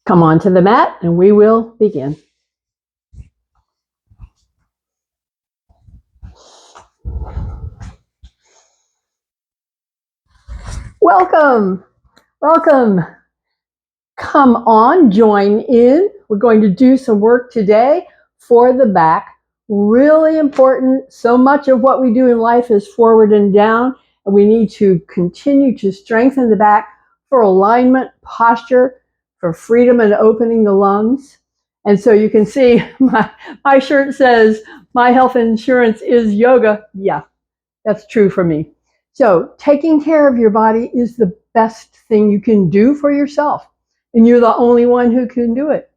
Come on to the mat and we will begin. Welcome, welcome. Come on, join in. We're going to do some work today for the back. Really important. So much of what we do in life is forward and down, and we need to continue to strengthen the back for alignment, posture, for freedom and opening the lungs. And so you can see my shirt says, my health insurance is yoga. Yeah, that's true for me. So taking care of your body is the best thing you can do for yourself. And you're the only one who can do it.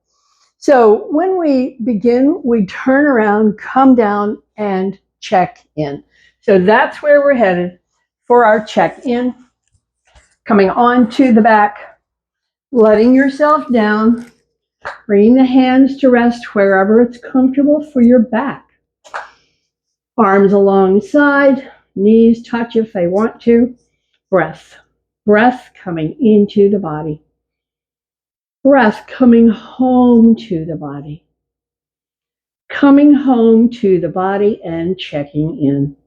So when we begin, we turn around, come down, and check in. So that's where we're headed for our check-in. Coming on to the back, letting yourself down, bringing the hands to rest wherever it's comfortable for your back. Arms alongside, knees touch if they want to. Breath coming into the body. Breath coming home to the body. Coming home to the body and checking in.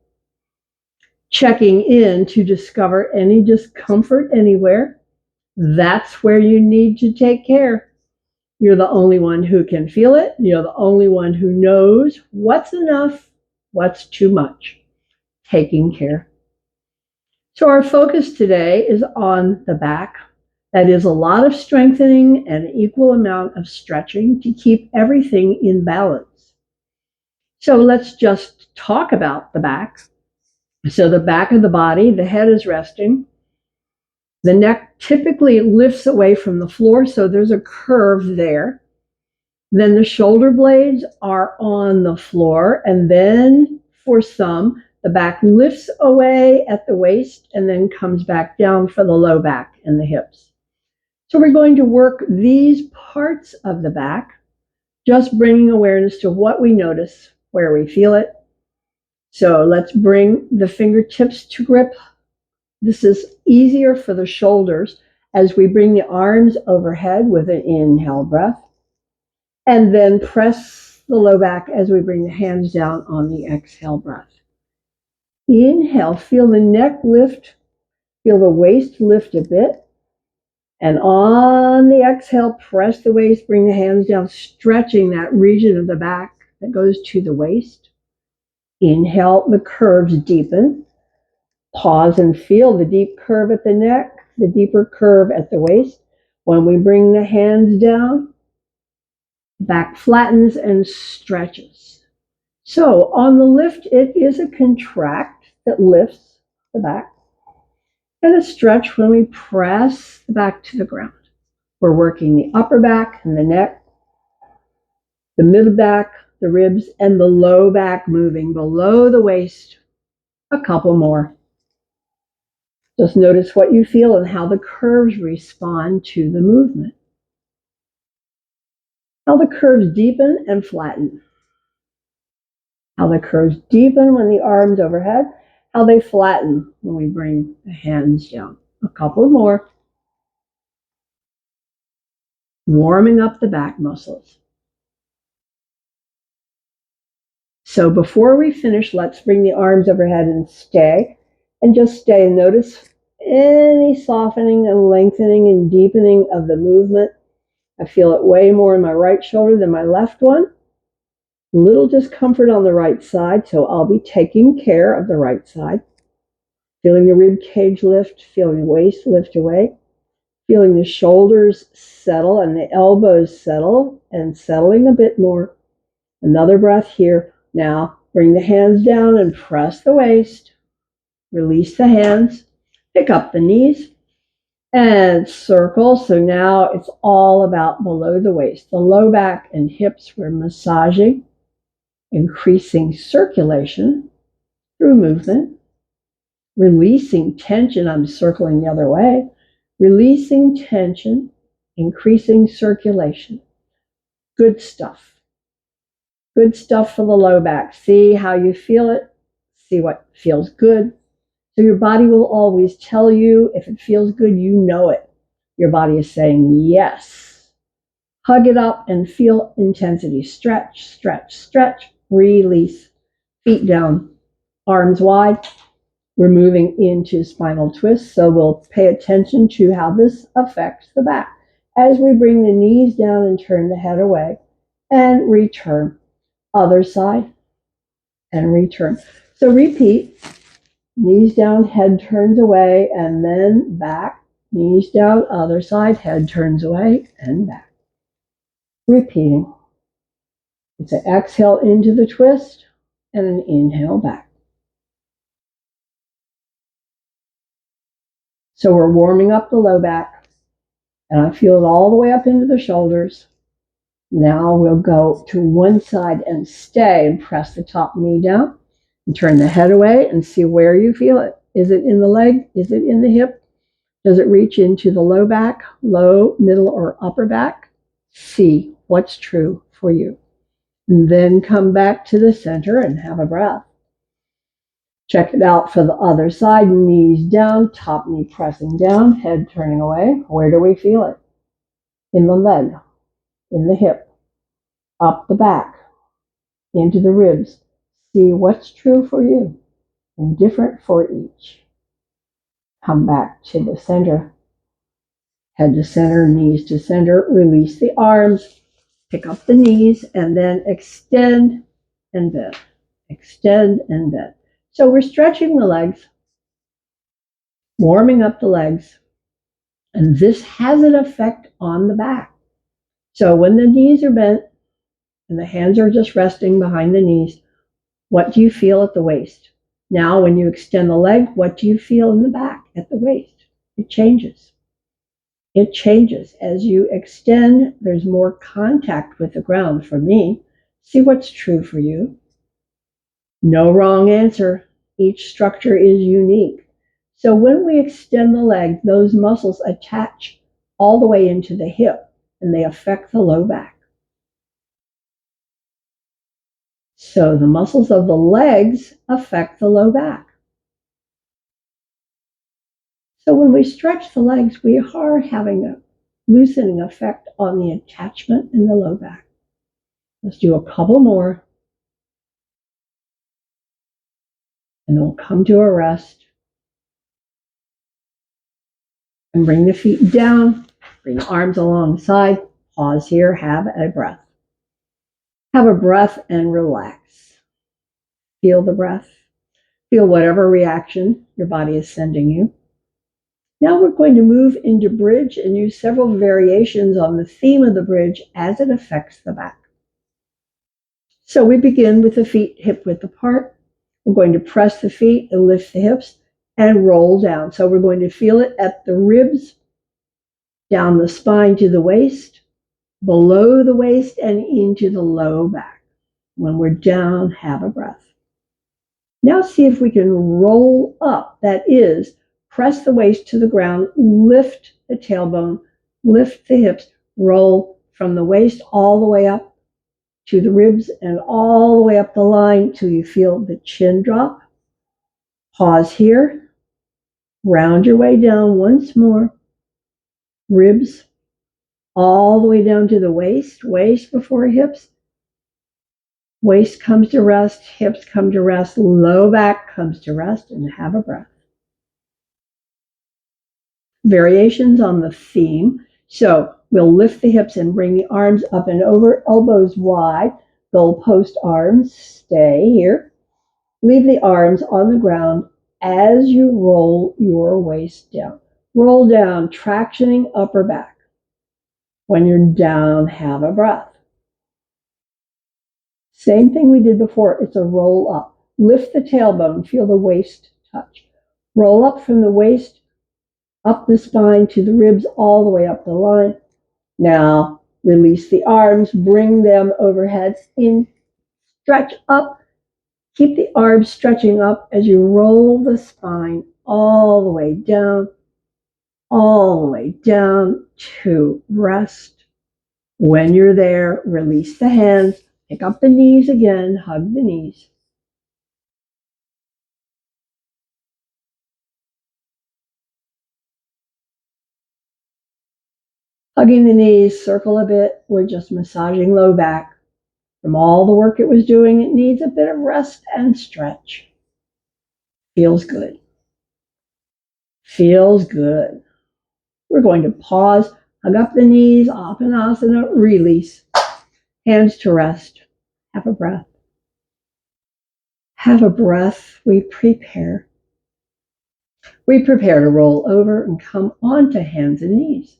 Checking in to discover any discomfort anywhere. That's where you need to take care. You're the only one who can feel it. You're the only one who knows what's enough, what's too much. Taking care. So our focus today is on the back. That is a lot of strengthening and an equal amount of stretching to keep everything in balance. So let's just talk about the back. So the back of the body, the head is resting. The neck typically lifts away from the floor, so there's a curve there. Then the shoulder blades are on the floor, and then for some, the back lifts away at the waist and then comes back down for the low back and the hips. So we're going to work these parts of the back, just bringing awareness to what we notice, where we feel it. So let's bring the fingertips to grip. This is easier for the shoulders as we bring the arms overhead with an inhale breath. And then press the low back as we bring the hands down on the exhale breath. Inhale, feel the neck lift, feel the waist lift a bit. And on the exhale, press the waist, bring the hands down, stretching that region of the back that goes to the waist. Inhale, the curves deepen. Pause and feel the deep curve at the neck, the deeper curve at the waist. When we bring the hands down, back flattens and stretches. So on the lift, it is a contract that lifts the back, and a stretch when we press the back to the ground. We're working the upper back and the neck, the middle back, the ribs, and the low back moving below the waist. A couple more. Just notice what you feel and how the curves respond to the movement. How the curves deepen and flatten. How the curves deepen when the arms overhead. How they flatten when we bring the hands down. A couple more. Warming up the back muscles. So before we finish, let's bring the arms overhead and stay. And just stay and notice any softening and lengthening and deepening of the movement. I feel it way more in my right shoulder than my left one. Little discomfort on the right side, so I'll be taking care of the right side. Feeling the rib cage lift, feeling the waist lift away, feeling the shoulders settle and the elbows settle and settling a bit more. Another breath here. Now bring the hands down and press the waist. Release the hands, pick up the knees and circle. So now it's all about below the waist, the low back and hips. We're massaging, increasing circulation through movement, releasing tension. I'm circling the other way, releasing tension, increasing circulation. Good stuff. Good stuff for the low back. See how you feel it. See what feels good. So your body will always tell you if it feels good, you know it. Your body is saying yes. Hug it up and feel intensity. Stretch, stretch, stretch, release. Feet down, arms wide. We're moving into spinal twist, so we'll pay attention to how this affects the back. As we bring the knees down and turn the head away and return. Other side and return. So repeat. Knees down, head turns away, and then back. Knees down, other side, head turns away, and back. Repeating. It's an exhale into the twist and an inhale back. So we're warming up the low back, and I feel it all the way up into the shoulders. Now we'll go to one side and stay and press the top knee down and turn the head away and see where you feel it. Is it in the leg? Is it in the hip? Does it reach into the low back, low, middle, or upper back? See what's true for you. And then come back to the center and have a breath. Check it out for the other side. Knees down, top knee pressing down, head turning away. Where do we feel it? In the leg, in the hip, up the back, into the ribs. See what's true for you and different for each. Come back to the center. Head to center, knees to center. Release the arms. Pick up the knees and then extend and bend. Extend and bend. So we're stretching the legs, warming up the legs, and this has an effect on the back. So when the knees are bent and the hands are just resting behind the knees, what do you feel at the waist? Now when you extend the leg, what do you feel in the back at the waist? It changes. It changes. As you extend, there's more contact with the ground for me. See what's true for you. No wrong answer. Each structure is unique. So when we extend the leg, those muscles attach all the way into the hip and they affect the low back. So the muscles of the legs affect the low back. So when we stretch the legs, we are having a loosening effect on the attachment in the low back. Let's do a couple more. And then we'll come to a rest. And bring the feet down. Bring the arms alongside. Pause here. Have a breath. Have a breath and relax. Feel the breath. Feel whatever reaction your body is sending you. Now we're going to move into bridge and use several variations on the theme of the bridge as it affects the back. So we begin with the feet hip width apart. We're going to press the feet and lift the hips and roll down. So we're going to feel it at the ribs, down the spine to the waist, below the waist, and into the low back. When we're down, have a breath. Now see if we can roll up. That is, press the waist to the ground, lift the tailbone, lift the hips, roll from the waist all the way up to the ribs and all the way up the line till you feel the chin drop. Pause here. Round your way down once more. Ribs all the way down to the waist, waist before hips. Waist comes to rest, hips come to rest, low back comes to rest, and have a breath. Variations on the theme. So we'll lift the hips and bring the arms up and over, elbows wide, goalpost arms, stay here. Leave the arms on the ground as you roll your waist down. Roll down, tractioning upper back. When you're down, have a breath. Same thing we did before. It's a roll up. Lift the tailbone, feel the waist touch. Roll up from the waist, up the spine to the ribs, all the way up the line. Now, release the arms, bring them overhead, in, stretch up. Keep the arms stretching up as you roll the spine all the way down to rest. When you're there, release the hands, pick up the knees again, hug the knees. Hugging the knees, circle a bit. We're just massaging low back. From all the work it was doing, it needs a bit of rest and stretch. Feels good. Feels good. We're going to pause, hug up the knees, Apanasana, release. Hands to rest. Have a breath. Have a breath. We prepare. We prepare to roll over and come onto hands and knees.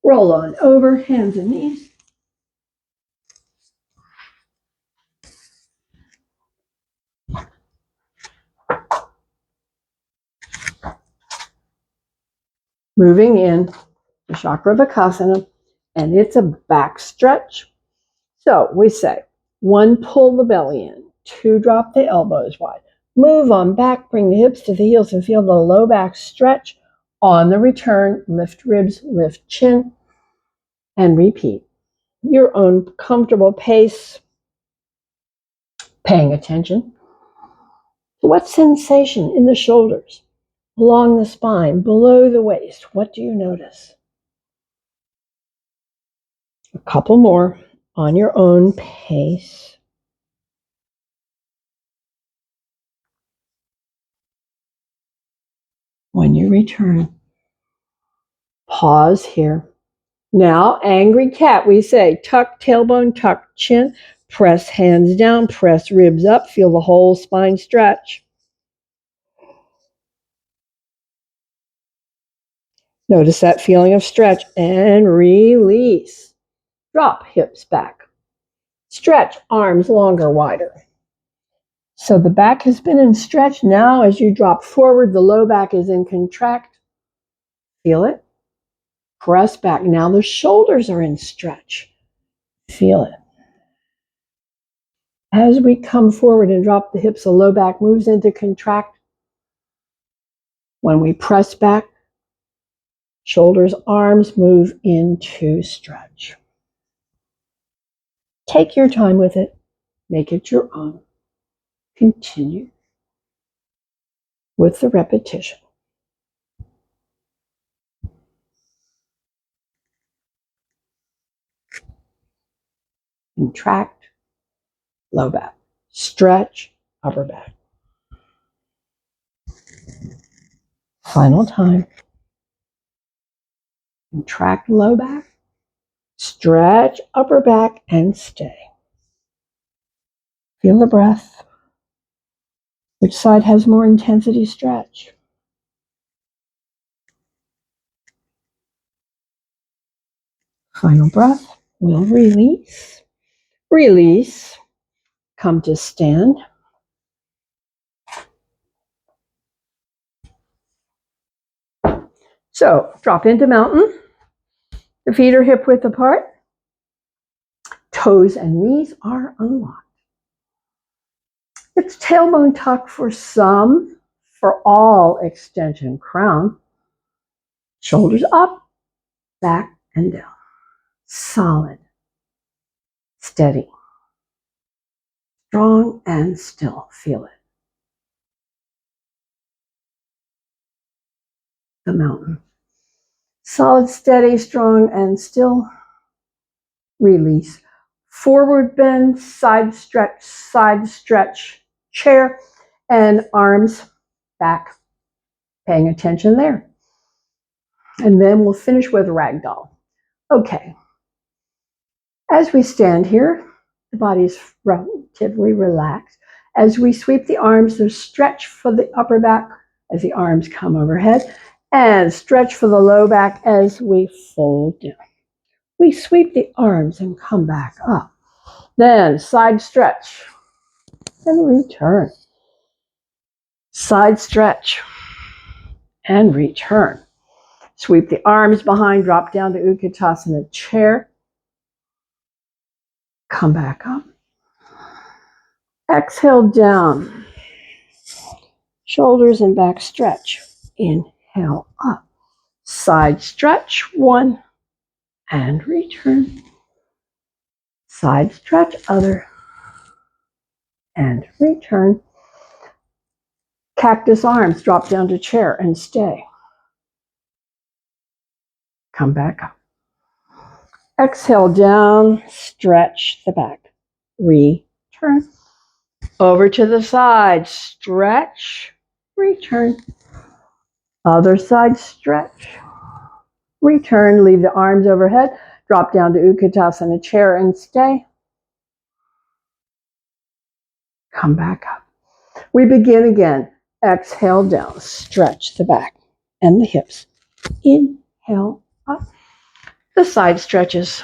Roll on over, hands and knees. Moving in to Chakravakasana, and it's a back stretch. So we say 1, pull the belly in, 2, drop the elbows wide. Move on back, bring the hips to the heels and feel the low back stretch. On the return, lift ribs, lift chin, and repeat. Your own comfortable pace, paying attention to what sensation in the shoulders, along the spine, below the waist. What do you notice? A couple more on your own pace. When you return, pause here. Now, angry cat, we say tuck tailbone, tuck chin, press hands down, press ribs up, feel the whole spine stretch. Notice that feeling of stretch and release. Drop hips back. Stretch arms longer, wider. So the back has been in stretch. Now as you drop forward, the low back is in contract. Feel it. Press back. Now the shoulders are in stretch. Feel it. As we come forward and drop the hips, the low back moves into contract. When we press back, shoulders, arms move into stretch. Take your time with it. Make it your own. Continue with the repetition. Contract, low back. Stretch, upper back. Final time. Contract low back. Stretch upper back and stay. Feel the breath. Which side has more intensity stretch? Final breath. We'll release. Release. Come to stand. So drop into mountain. The feet are hip width apart. Toes and knees are unlocked. It's tailbone tuck for some, for all extension crown. Shoulders up, back and down. Solid, steady, strong and still. Feel it. The mountain. Solid, steady, strong and still. Release. Forward bend, side stretch, chair, and arms back. Paying attention there. And then we'll finish with ragdoll. Okay. As we stand here, the body is relatively relaxed. As we sweep the arms, there's stretch for the upper back as the arms come overhead, and stretch for the low back as we fold down. We sweep the arms and come back up. Then side stretch and return. Side stretch and return. Sweep the arms behind, drop down to Utkatasana chair. Come back up. Exhale down. Shoulders and back stretch. Inhale up. Side stretch, 1, and return. Side stretch, other, and return. Cactus arms, drop down to chair and stay. Come back up. Exhale down, stretch the back. Return. Over to the side, stretch, return. Other side, stretch, return. Leave the arms overhead. Drop down to Utkatasana chair and stay. Come back up. We begin again. Exhale down, stretch the back and the hips. Inhale up. The side stretches.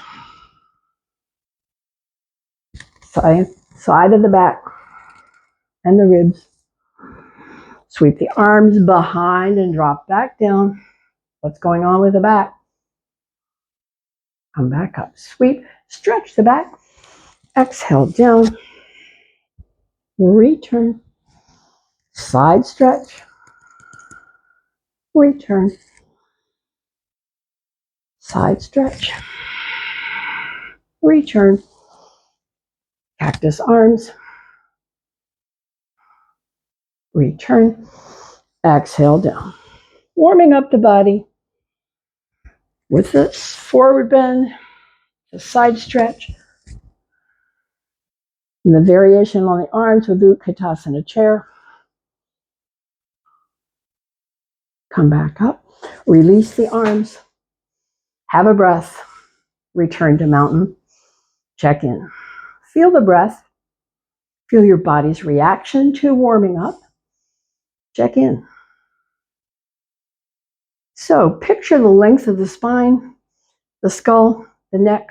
Side of the back and the ribs. Sweep the arms behind and drop back down. What's going on with the back? Come back up. Sweep, stretch the back. Exhale down. Return. Side stretch. Return. Side stretch. Return. Cactus arms. Return. Exhale down. Warming up the body with this forward bend, the side stretch, and the variation on the arms with Utkatasana chair. Come back up. Release the arms. Have a breath. Return to mountain. Check in. Feel the breath. Feel your body's reaction to warming up. Check in. So picture the length of the spine, the skull, the neck,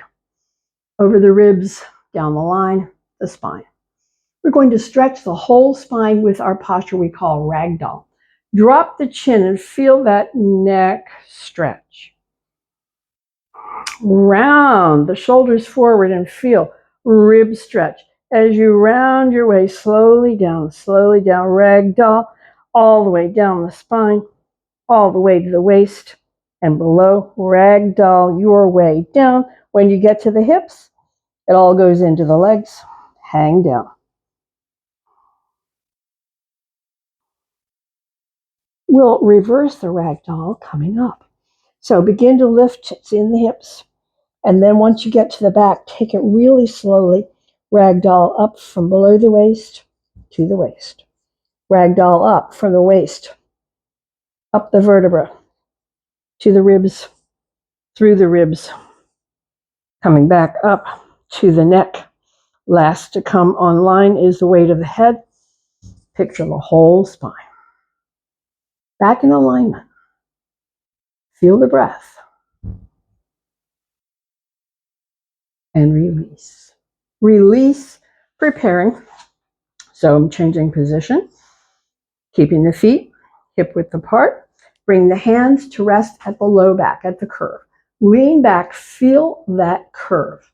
over the ribs, down the line, the spine. We're going to stretch the whole spine with our posture we call ragdoll. Drop the chin and feel that neck stretch. Round the shoulders forward and feel rib stretch. As you round your way slowly down, ragdoll, all the way down the spine, all the way to the waist and below. Ragdoll your way down. When you get to the hips, it all goes into the legs. Hang down. We'll reverse the ragdoll coming up. So begin to lift in the hips. And then once you get to the back, take it really slowly. Ragdoll up from below the waist to the waist. Ragdoll up from the waist, up the vertebra, to the ribs, through the ribs, coming back up to the neck. Last to come online is the weight of the head. Picture the whole spine. Back in alignment. Feel the breath. And release. Release, preparing. So I'm changing position. Keeping the feet hip width apart. Bring the hands to rest at the low back, at the curve. Lean back, feel that curve.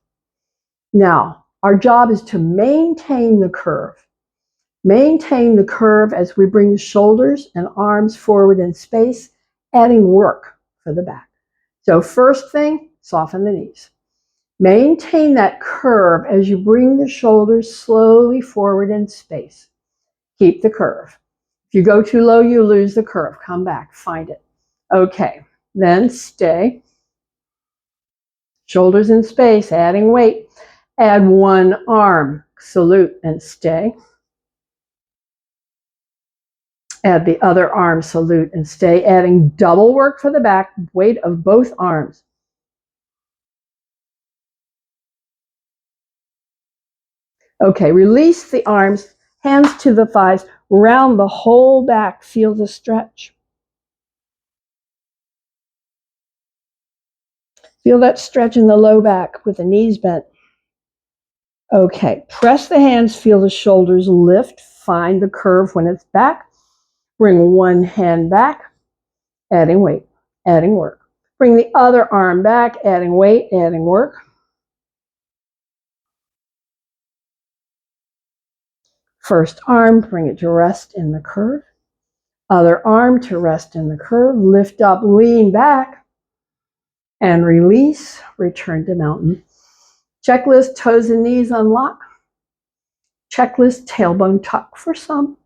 Now, our job is to maintain the curve. Maintain the curve as we bring the shoulders and arms forward in space, adding work for the back. So first thing, soften the knees. Maintain that curve as you bring the shoulders slowly forward in space. Keep the curve. If you go too low, you lose the curve. Come back, find it. Okay, then stay. Shoulders in space, adding weight. Add one arm, salute and stay. Add the other arm, salute and stay, adding double work for the back, weight of both arms. Okay, release the arms, hands to the thighs, round the whole back, feel the stretch. Feel that stretch in the low back with the knees bent. Okay, press the hands, feel the shoulders lift, find the curve when it's back. Bring one hand back, adding weight, adding work. Bring the other arm back, adding weight, adding work. First arm, bring it to rest in the curve. Other arm to rest in the curve. Lift up, lean back, and release. Return to mountain. Checklist, toes and knees unlock. Checklist, tailbone tuck for some.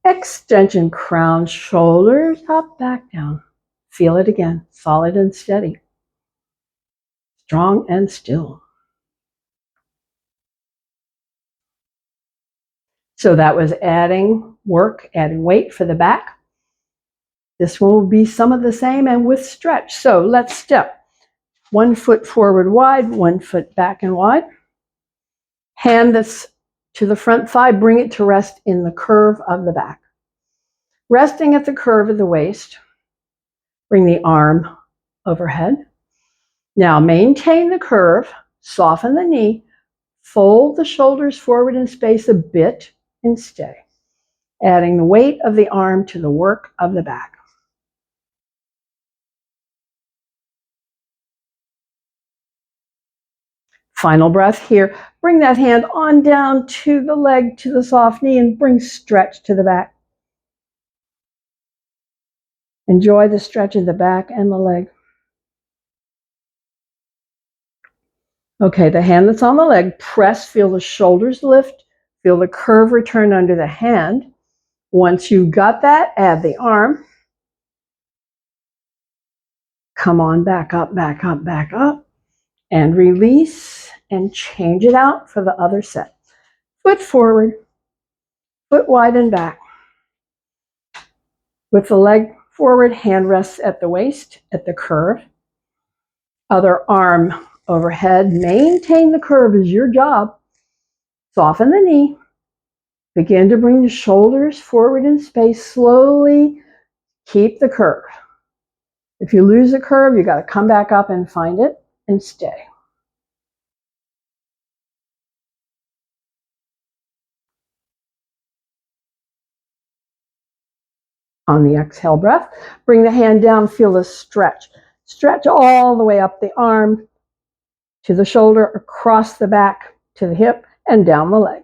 Extension, crown, shoulders up, back down. Feel it again, solid and steady. strong and still. So that was adding work, adding weight for the back. This one will be some of the same and with stretch. So let's step 1 foot forward wide, 1 foot back and wide. Hand this to the front thigh, bring it to rest in the curve of the back. Resting at the curve of the waist, bring the arm overhead. Now maintain the curve, soften the knee, fold the shoulders forward in space a bit and stay, adding the weight of the arm to the work of the back. Final breath here. Bring that hand on down to the leg, to the soft knee, and bring stretch to the back. Enjoy the stretch of the back and the leg. Okay, the hand that's on the leg, press, feel the shoulders lift, feel the curve return under the hand. Once you've got that, add the arm. Come on, back up, back up, back up, and release and change it out for the other set. Foot forward, foot wide and back. With the leg forward, hand rests at the waist, at the curve. Other arm overhead. Maintain the curve is your job. Soften the knee. Begin to bring the shoulders forward in space slowly. Keep the curve. If you lose the curve, you got to come back up and find it and stay. On the exhale breath, bring the hand down, feel the stretch. Stretch all the way up the arm to the shoulder, across the back to the hip, and down the leg.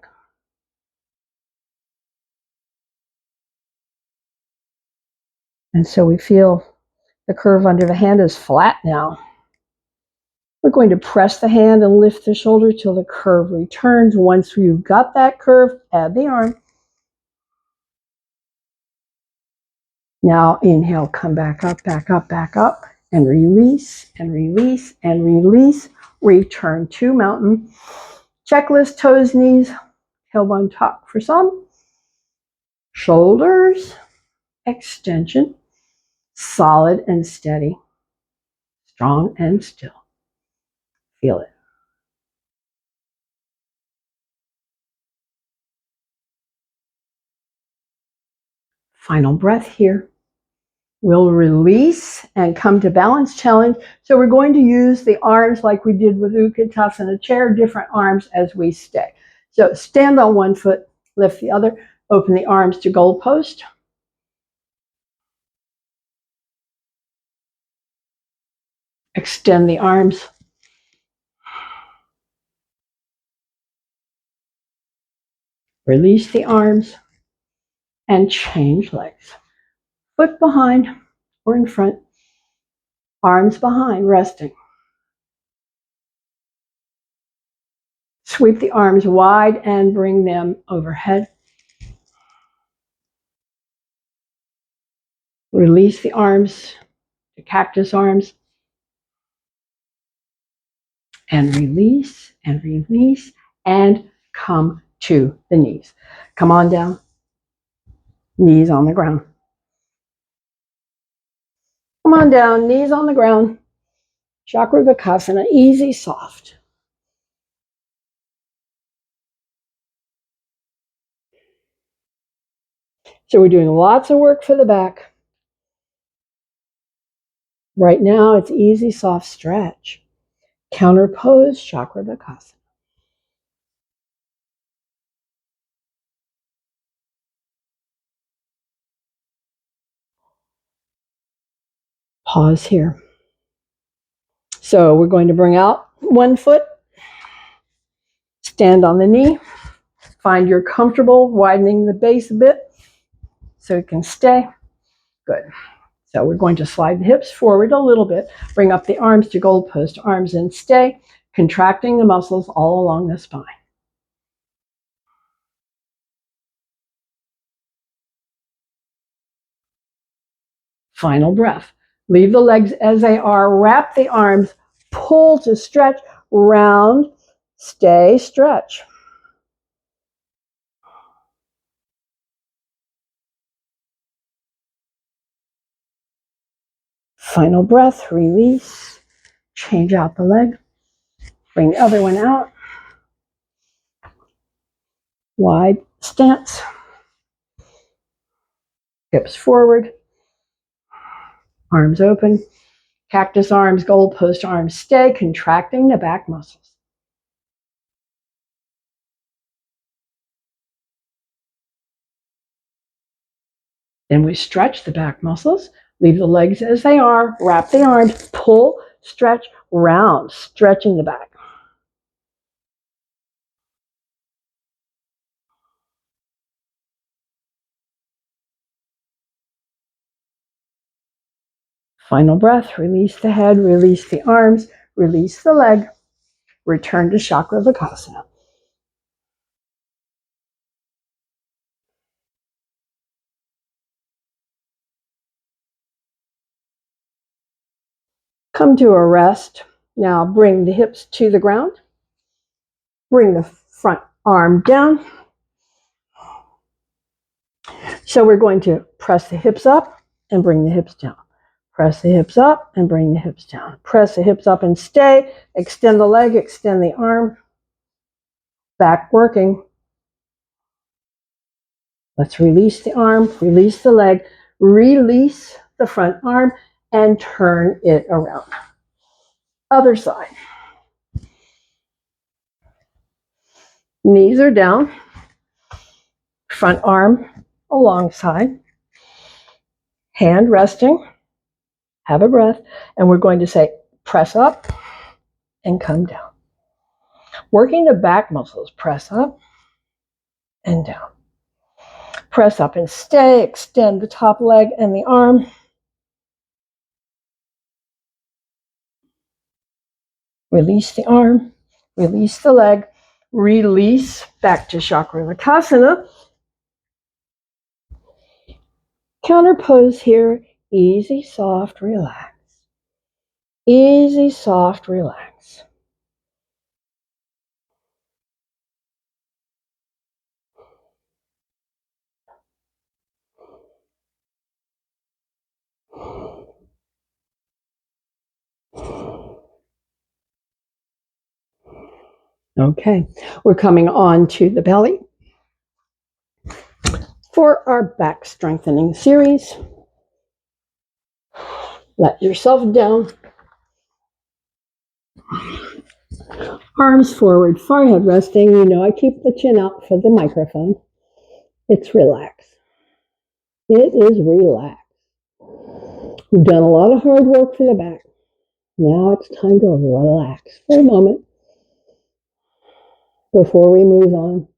And so we feel the curve under the hand is flat now. We're going to press the hand and lift the shoulder till the curve returns. Once you've got that curve, add the arm. Now inhale, come back up, back up, back up, and release, and release, and release. Return to mountain. Checklist, toes, knees, tailbone tuck for some. Shoulders, extension, solid and steady, strong and still. Feel it. Final breath here. We'll release and come to balance challenge. So we're going to use the arms like we did with Utkatasana chair, different arms as we stay. So stand on 1 foot, lift the other, open the arms to goal post. Extend the arms. Release the arms and change legs. Foot behind or in front, arms behind, resting. Sweep the arms wide and bring them overhead. Release the arms to cactus arms. And release and release and come to the knees. Come on down. Knees on the ground. Come on down, knees on the ground. Chakravarkasana, easy, soft. So we're doing lots of work for the back. Right now, it's easy, soft stretch. Counter pose, Chakravarkasana. Pause here. So we're going to bring out 1 foot. Stand on the knee. Find you're comfortable widening the base a bit so it can stay. Good. So we're going to slide the hips forward a little bit, bring up the arms to goal post, arms in, stay, contracting the muscles all along the spine. Final breath. Leave the legs as they are, wrap the arms, pull to stretch, round, stay, stretch. Final breath, release, change out the leg, bring the other one out, wide stance, hips forward, arms open, cactus arms, goalpost arms, stay, contracting the back muscles. Then we stretch the back muscles, leave the legs as they are, wrap the arms, pull, stretch, round, stretching the back. Final breath, release the head, release the arms, release the leg, return to Chakravakasana. Come to a rest. Now bring the hips to the ground. Bring the front arm down. So we're going to press the hips up and bring the hips down. Press the hips up and bring the hips down. Press the hips up and stay. Extend the leg, extend the arm. Back working. Let's release the arm, release the leg, release the front arm, and turn it around. Other side. Knees are down. Front arm alongside. Hand resting. Have a breath. And we're going to say, press up and come down. Working the back muscles. Press up and down. Press up and stay. Extend the top leg and the arm. Release the arm. Release the leg. Release back to Chakravakasana. Counter pose here. Easy, soft, relax. Easy, soft, relax. Okay, we're coming on to the belly for our back strengthening series. Let yourself down. Arms forward, forehead resting. You know I keep the chin out for the microphone. It's relax. It is relax. We've done a lot of hard work for the back. Now it's time to relax for a moment before we move on.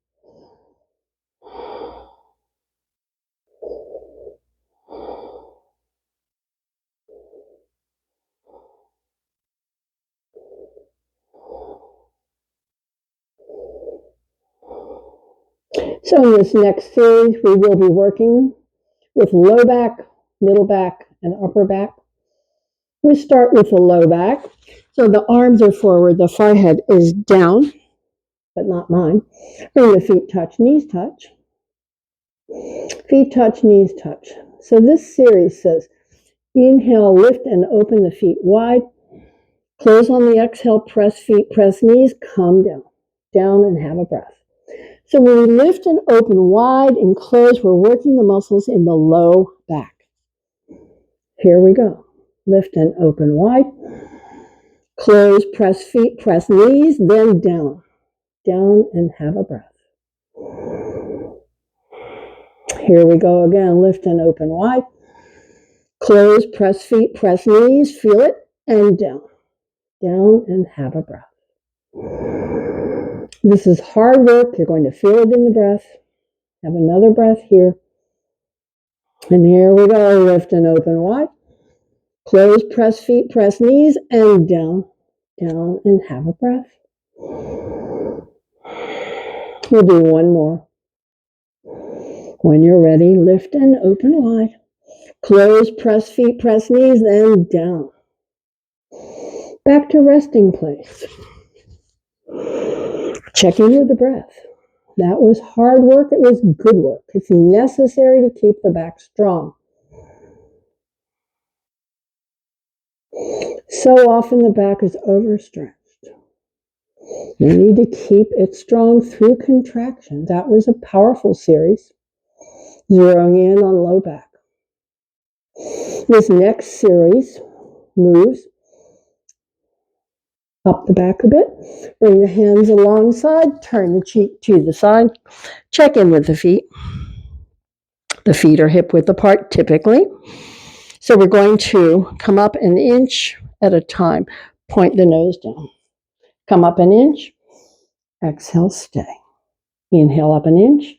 So in this next series, we will be working with low back, middle back, and upper back. We start with the low back. So the arms are forward, the forehead is down, but not mine. Bring the feet touch, knees touch. Feet touch, knees touch. So this series says, inhale, lift and open the feet wide. Close on the exhale, press feet, press knees, come down. Down and have a breath. So when we lift and open wide and close, we're working the muscles in the low back. Here we go. Lift and open wide. Close, press feet, press knees, then down. Down and have a breath. Here we go again. Lift and open wide. Close, press feet, press knees, feel it, and down. Down and have a breath. This is hard work. You're going to feel it in the breath. Have another breath here. And here we go. Lift and open wide. Close, press feet, press knees, and down. Down and have a breath. We'll do one more. When you're ready, lift and open wide. Close, press feet, press knees, and down. Back to resting place. Check in with the breath. That was hard work. It was good work. It's necessary to keep the back strong. So often the back is overstretched. You need to keep it strong through contraction. That was a powerful series, zeroing in on low back. This next series moves up the back a bit. Bring the hands alongside, turn the cheek to the side. Check in with the feet. The feet are hip width apart typically. So we're going to come up an inch at a time. Point the nose down. Come up an inch. Exhale, stay. Inhale up an inch.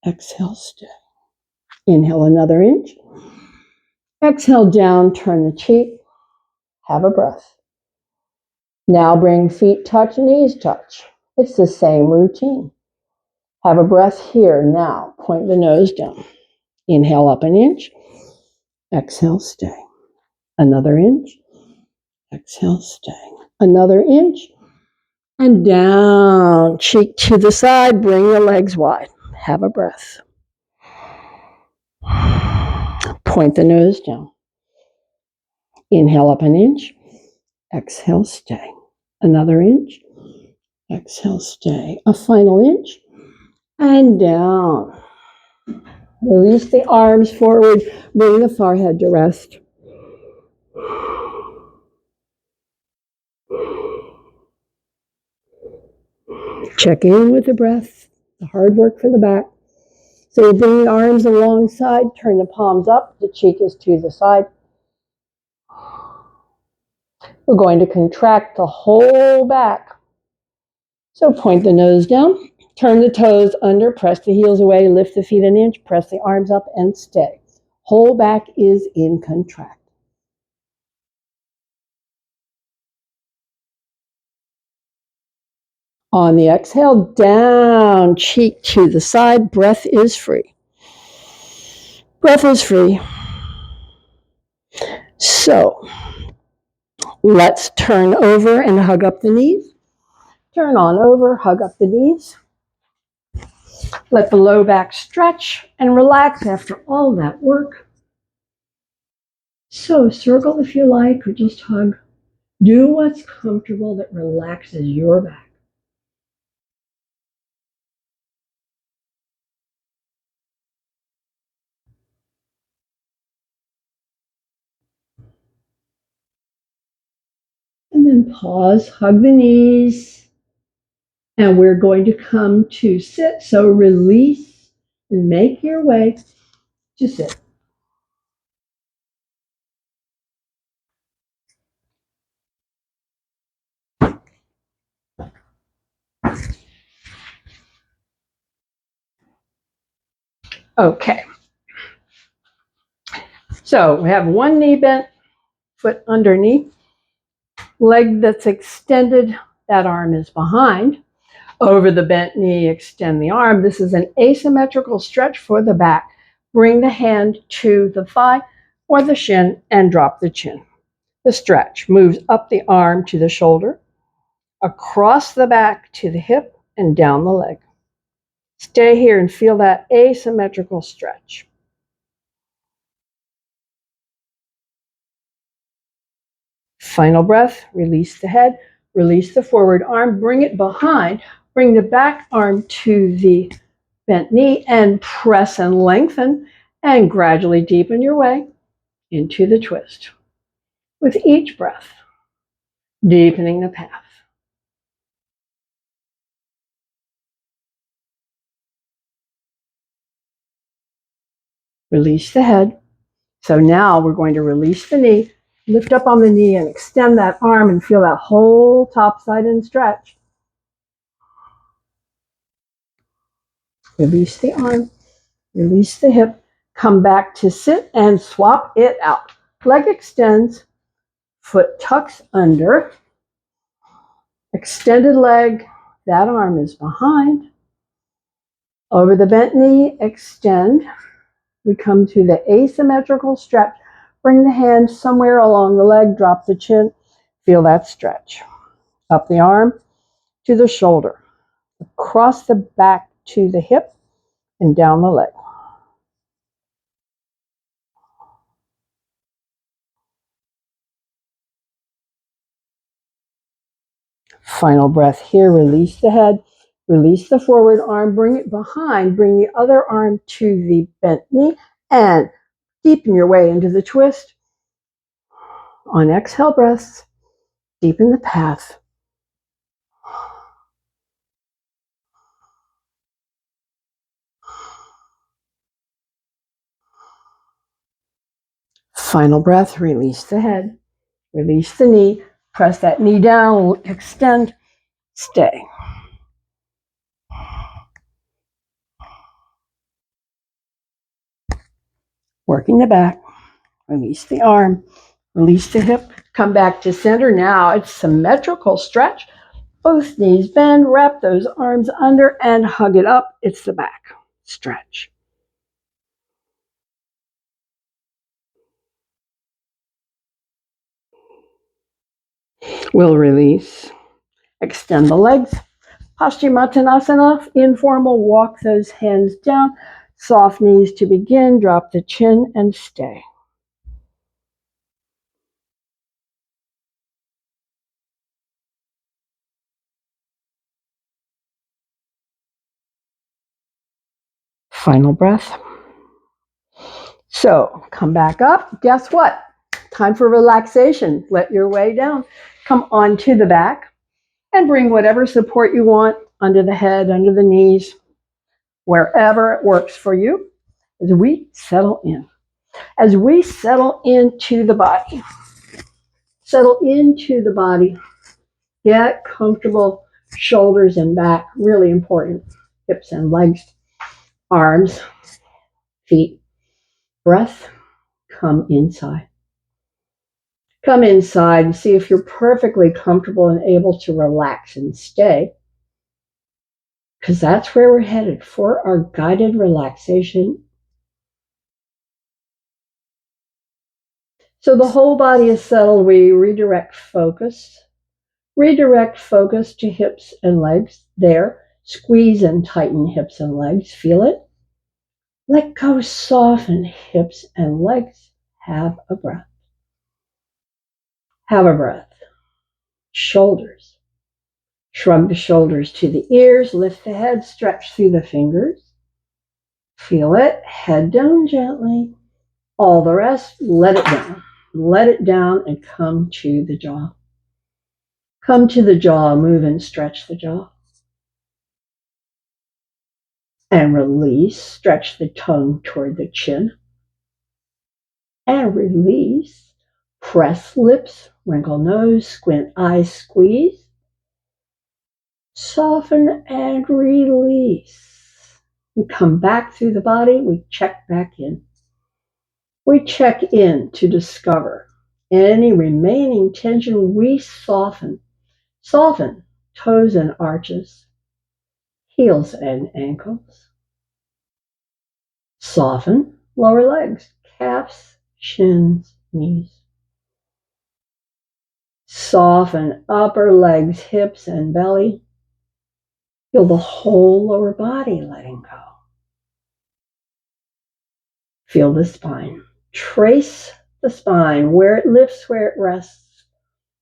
Exhale, stay. Inhale another inch. Exhale down, turn the cheek. Have a breath. Now bring feet touch, knees touch. It's the same routine. Have a breath here. Now point the nose down. Inhale up an inch. Exhale, stay. Another inch. Exhale, stay. Another inch. And down. Cheek to the side. Bring the legs wide. Have a breath. Point the nose down. Inhale up an inch. Exhale, stay. Another inch. Exhale, stay. A final inch. And down. Release the arms forward. Bring the forehead to rest. Check in with the breath. The hard work for the back. So you bring the arms alongside. Turn the palms up. The cheek is to the side. We're going to contract the whole back. So point the nose down. Turn the toes under, press the heels away, lift the feet an inch, press the arms up and stay. Whole back is in contract. On the exhale, down, cheek to the side, breath is free. Breath is free. So, let's turn over and hug up the knees. Turn on over, hug up the knees. Let the low back stretch and relax after all that work. So circle if you like, or just hug. Do what's comfortable that relaxes your back. And then pause, hug the knees. And we're going to come to sit. So release and make your way to sit. Okay. So we have one knee bent, foot underneath, leg that's extended, that arm is behind. Over the bent knee, extend the arm. This is an asymmetrical stretch for the back. Bring the hand to the thigh or the shin and drop the chin. The stretch moves up the arm to the shoulder, across the back to the hip, and down the leg. Stay here and feel that asymmetrical stretch. Final breath, release the head, release the forward arm, bring it behind, bring the back arm to the bent knee and press and lengthen and gradually deepen your way into the twist. With each breath, deepening the path. Release the head. So now we're going to release the knee, lift up on the knee and extend that arm and feel that whole top side and stretch. Release the arm, release the hip, come back to sit and swap it out. Leg extends, foot tucks under, extended leg, that arm is behind. Over the bent knee, extend. We come to the asymmetrical stretch. Bring the hand somewhere along the leg, drop the chin, Feel that stretch. Up the arm to the shoulder, across the back to the hip, and down the leg. Final breath here. Release the head. Release the forward arm. Bring it behind. Bring the other arm to the bent knee and deepen your way into the twist. On exhale breaths, deepen the path. Final breath. Release the head. Release the knee. Press that knee down. Extend. Stay. Working the back. Release the arm. Release the hip. Come back to center. Now it's symmetrical stretch. Both knees bend. Wrap those arms under and hug it up. It's the back stretch. We'll release. Extend the legs. Paschimottanasana, informal, walk those hands down. Soft knees to begin. Drop the chin and stay. Final breath. So come back up. Guess what? Time for relaxation. Let your way down. Come onto the back and bring whatever support you want under the head, under the knees, wherever it works for you as we settle in. As we settle into the body, get comfortable, shoulders and back, really important, hips and legs, arms, feet, breath, come inside. Come inside and see if you're perfectly comfortable and able to relax and stay, because that's where we're headed for our guided relaxation. So the whole body is settled. We redirect focus to hips and legs. There, squeeze and tighten hips and legs. Feel it. Let go, soften hips and legs. Have a breath. Have a breath. Shoulders. Shrug the shoulders to the ears. Lift the head. Stretch through the fingers. Feel it. Head down gently. All the rest, let it down. Let it down and come to the jaw. Come to the jaw. Move and stretch the jaw. And release. Stretch the tongue toward the chin. And release. Press lips. Wrinkle nose. Squint eyes. Squeeze. Soften and release. We come back through the body. We check back in. We check in to discover any remaining tension. We soften. Soften toes and arches, heels and ankles. Soften lower legs, calves, shins, knees. Soften upper legs, hips, and belly. Feel the whole lower body letting go. Feel the spine. Trace the spine, where it lifts, where it rests.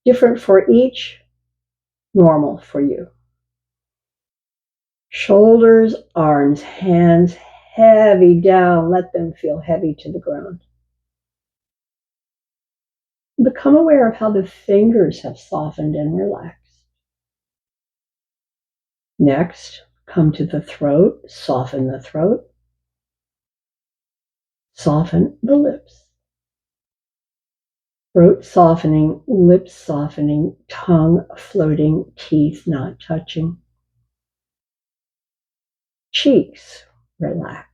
Different for each, normal for you. Shoulders, arms, hands, heavy down. Let them feel heavy to the ground. Become aware of how the fingers have softened and relaxed. Next, come to the throat. Soften the throat. Soften the lips. Throat softening, lips softening, tongue floating, teeth not touching. Cheeks relax.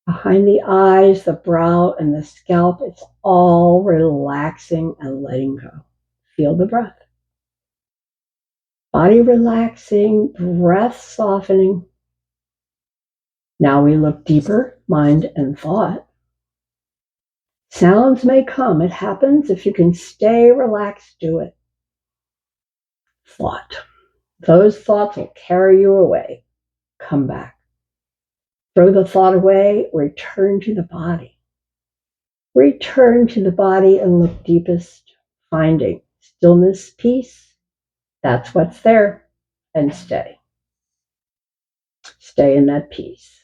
Behind the eyes, the brow, and the scalp, it's all relaxing and letting go. Feel the breath. Body relaxing, breath softening. Now we look deeper, mind and thought. Sounds may come. It happens. If you can stay relaxed, do it. Thought. Those thoughts will carry you away. Come back. Throw the thought away. Return to the body. Return to the body and look deepest, finding stillness, peace. That's what's there. And stay. Stay in that peace.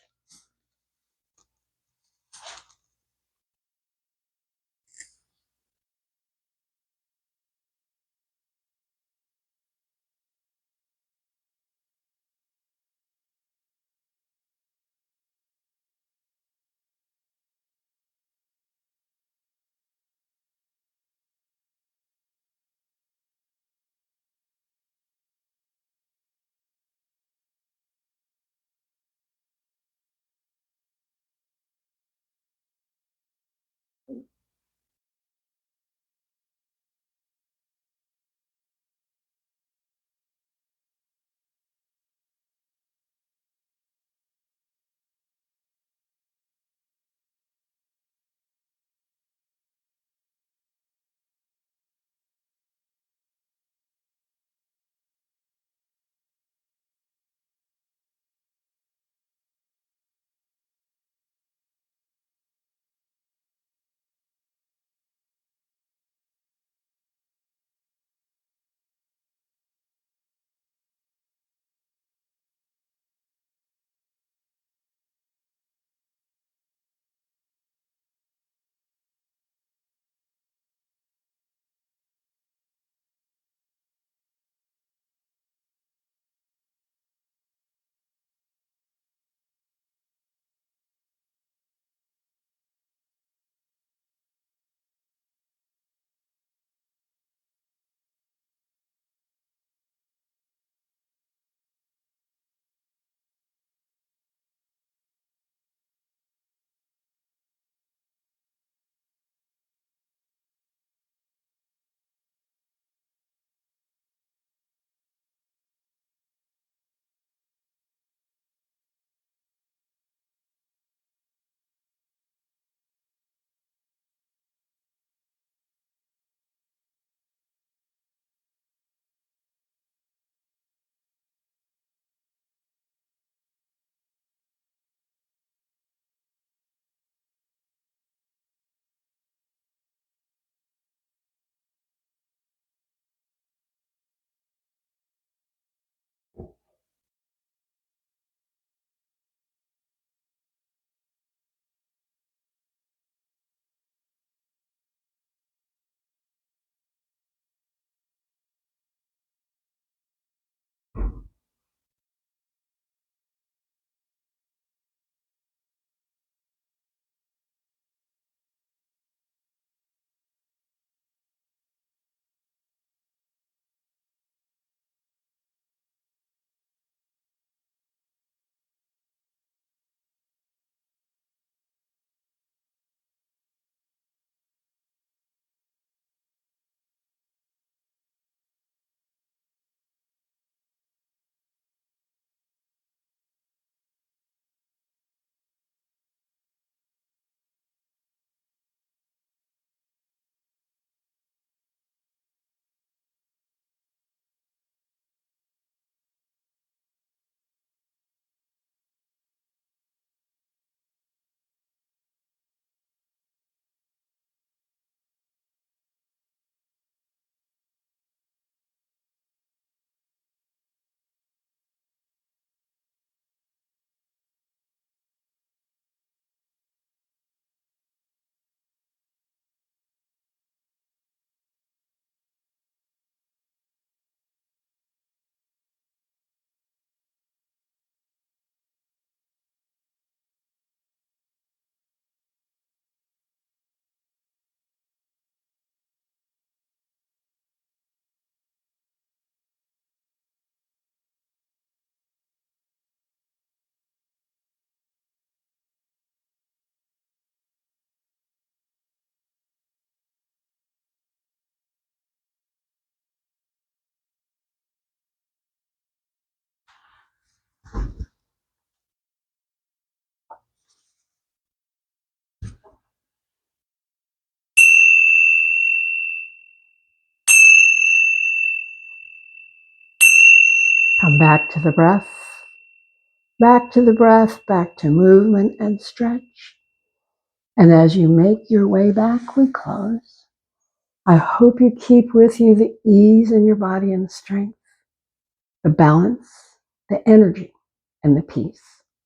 Come back to the breath, back to the breath, back to movement and stretch. And as you make your way back, we close. I hope you keep with you the ease in your body and the strength, the balance, the energy, and the peace.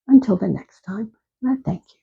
Until the next time, and I thank you.